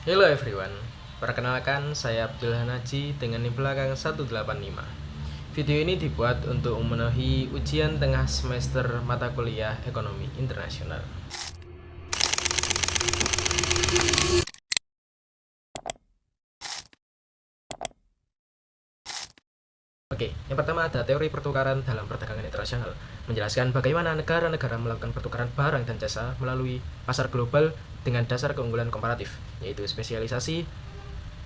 Hello everyone, perkenalkan saya Abdul Hanaji dengan di belakang 185. Video ini dibuat untuk memenuhi ujian tengah semester mata kuliah Ekonomi Internasional. Oke, yang pertama ada teori pertukaran dalam perdagangan internasional, menjelaskan bagaimana negara-negara melakukan pertukaran barang dan jasa melalui pasar global dengan dasar keunggulan komparatif, yaitu spesialisasi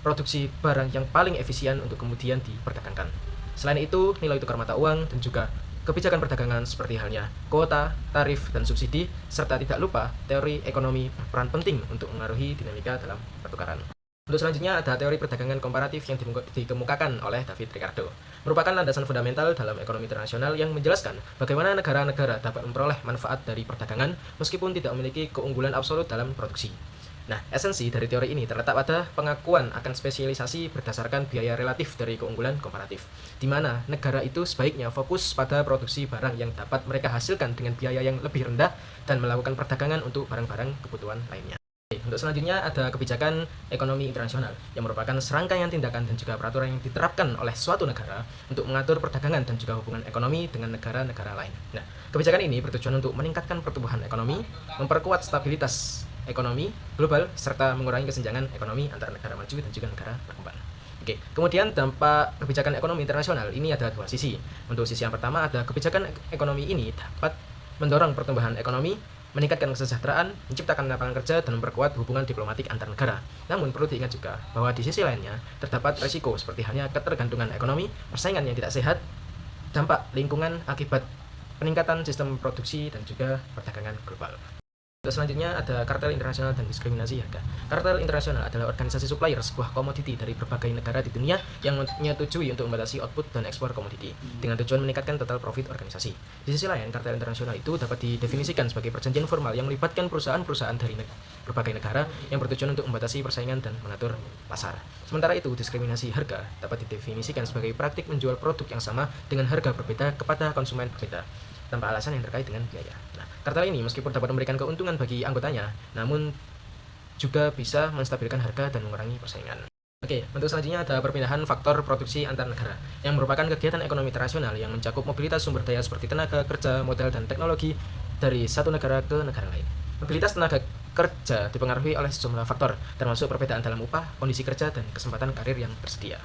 produksi barang yang paling efisien untuk kemudian diperdagangkan. Selain itu, nilai tukar mata uang dan juga kebijakan perdagangan seperti halnya kuota, tarif, dan subsidi, serta tidak lupa teori ekonomi berperan penting untuk mengaruhi dinamika dalam pertukaran. Untuk selanjutnya ada teori perdagangan komparatif yang dikemukakan oleh David Ricardo. Merupakan landasan fundamental dalam ekonomi internasional yang menjelaskan bagaimana negara-negara dapat memperoleh manfaat dari perdagangan meskipun tidak memiliki keunggulan absolut dalam produksi. Nah, esensi dari teori ini terletak pada pengakuan akan spesialisasi berdasarkan biaya relatif dari keunggulan komparatif, di mana negara itu sebaiknya fokus pada produksi barang yang dapat mereka hasilkan dengan biaya yang lebih rendah dan melakukan perdagangan untuk barang-barang kebutuhan lainnya. Untuk selanjutnya ada kebijakan ekonomi internasional yang merupakan serangkaian tindakan dan juga peraturan yang diterapkan oleh suatu negara untuk mengatur perdagangan dan juga hubungan ekonomi dengan negara-negara lain. Nah, kebijakan ini bertujuan untuk meningkatkan pertumbuhan ekonomi, memperkuat stabilitas ekonomi global, serta mengurangi kesenjangan ekonomi antara negara maju dan juga negara berkembang. Oke, kemudian dampak kebijakan ekonomi internasional ini ada dua sisi. Untuk sisi yang pertama ada kebijakan ekonomi ini dapat mendorong pertumbuhan ekonomi, meningkatkan kesejahteraan, menciptakan lapangan kerja, dan memperkuat hubungan diplomatik antar negara. Namun perlu diingat juga bahwa di sisi lainnya terdapat risiko seperti halnya ketergantungan ekonomi, persaingan yang tidak sehat, dampak lingkungan akibat peningkatan sistem produksi dan juga perdagangan global. Selanjutnya ada kartel internasional dan diskriminasi harga. Kartel internasional adalah organisasi supplier sebuah komoditi dari berbagai negara di dunia yang menyetujui untuk membatasi output dan ekspor komoditi dengan tujuan meningkatkan total profit organisasi. Di sisi lain, kartel internasional itu dapat didefinisikan sebagai perjanjian formal yang melibatkan perusahaan-perusahaan dari berbagai negara yang bertujuan untuk membatasi persaingan dan mengatur pasar. Sementara itu, diskriminasi harga dapat didefinisikan sebagai praktik menjual produk yang sama dengan harga berbeda kepada konsumen berbeda tanpa alasan yang terkait dengan biaya. Nah, kartel ini meskipun dapat memberikan keuntungan bagi anggotanya, namun juga bisa menstabilkan harga dan mengurangi persaingan. Oke, untuk selanjutnya ada perpindahan faktor produksi antar negara, yang merupakan kegiatan ekonomi internasional yang mencakup mobilitas sumber daya seperti tenaga kerja, modal, dan teknologi dari satu negara ke negara lain. Mobilitas tenaga kerja dipengaruhi oleh sejumlah faktor, termasuk perbedaan dalam upah, kondisi kerja, dan kesempatan karir yang tersedia.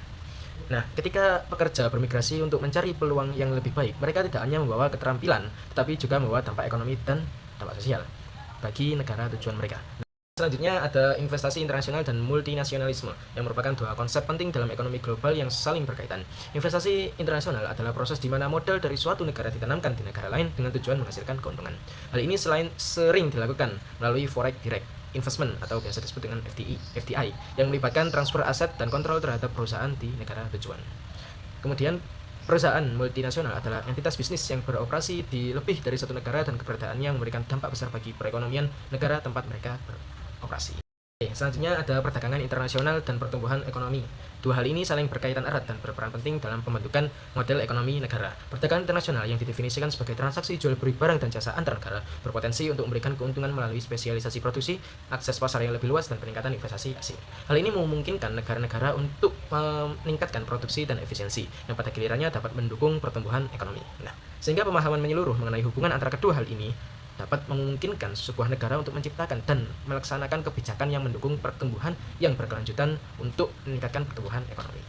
Nah, ketika pekerja bermigrasi untuk mencari peluang yang lebih baik, mereka tidak hanya membawa keterampilan, tetapi juga membawa dampak ekonomi dan dampak sosial bagi negara tujuan mereka. Selanjutnya ada investasi internasional dan multinasionalisme yang merupakan dua konsep penting dalam ekonomi global yang saling berkaitan. Investasi internasional adalah proses di mana modal dari suatu negara ditanamkan di negara lain dengan tujuan menghasilkan keuntungan. Hal ini sering dilakukan melalui forex direct investment atau biasa disebut dengan FDI yang melibatkan transfer aset dan kontrol terhadap perusahaan di negara tujuan. Kemudian perusahaan multinasional adalah entitas bisnis yang beroperasi di lebih dari satu negara dan keberadaannya memberikan dampak besar bagi perekonomian negara tempat mereka beroperasi. Selanjutnya ada perdagangan internasional dan pertumbuhan ekonomi. Dua hal ini saling berkaitan erat dan berperan penting dalam pembentukan model ekonomi negara. Perdagangan internasional yang didefinisikan sebagai transaksi jual beli barang dan jasa antar negara berpotensi untuk memberikan keuntungan melalui spesialisasi produksi, akses pasar yang lebih luas, dan peningkatan investasi asing. Hal ini memungkinkan negara-negara untuk meningkatkan produksi dan efisiensi, yang pada gilirannya dapat mendukung pertumbuhan ekonomi. Nah, sehingga pemahaman menyeluruh mengenai hubungan antara kedua hal ini dapat memungkinkan sebuah negara untuk menciptakan dan melaksanakan kebijakan yang mendukung pertumbuhan yang berkelanjutan untuk meningkatkan pertumbuhan ekonomi.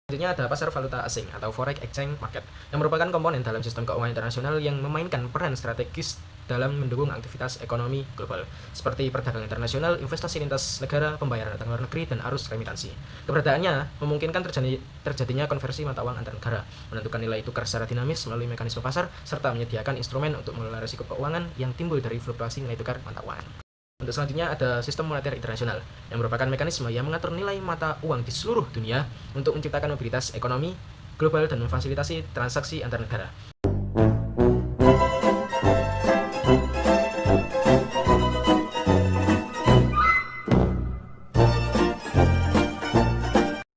Selanjutnya ada pasar valuta asing atau forex exchange market yang merupakan komponen dalam sistem keuangan internasional yang memainkan peran strategis dalam mendukung aktivitas ekonomi global seperti perdagangan internasional, investasi lintas negara, pembayaran datang luar negeri, dan arus remitansi. Keberadaannya memungkinkan terjadinya konversi mata uang antar negara, menentukan nilai tukar secara dinamis melalui mekanisme pasar, serta menyediakan instrumen untuk mengelola risiko keuangan yang timbul dari fluktuasi nilai tukar mata uang. Untuk selanjutnya ada sistem moneter internasional yang merupakan mekanisme yang mengatur nilai mata uang di seluruh dunia untuk menciptakan mobilitas ekonomi global dan memfasilitasi transaksi antar negara.